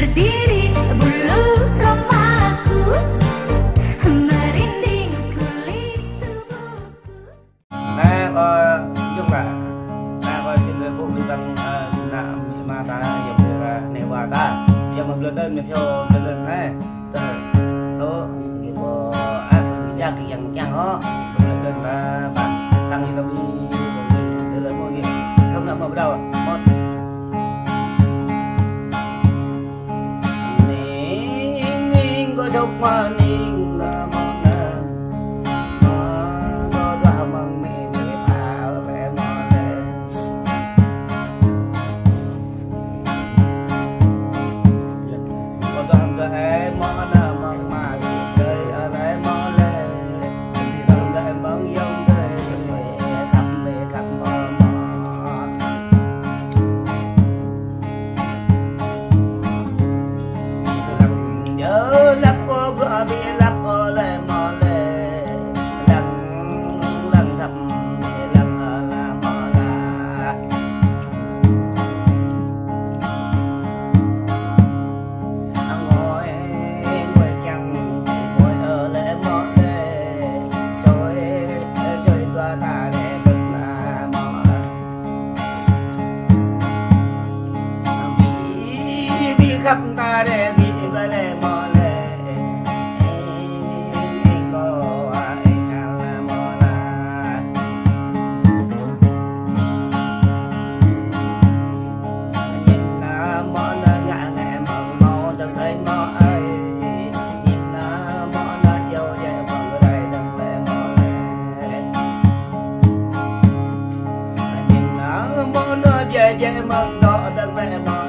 berdiri bulu remaku, merinding kulit tubuhku. Nhưng mà xin bố mình đang mà ta dùng được này qua ta giờ mà lên đơn mình theo lên đơn này nó kiểu mình ra cái dạng đó lên đơn là bạn tăng thì tao đi lên mọi người không nằm ở đâu một nín có chốc mà nín là một khắp ta để bị về lệ mò lệ có ai nào là mò là nhìn mò nó ngã ngẽ mong mò chẳng thấy mò ấy nhìn mò nó vô về mong đây đừng lệ mò lệ nhìn mò nó về mong đó đừng lệ mò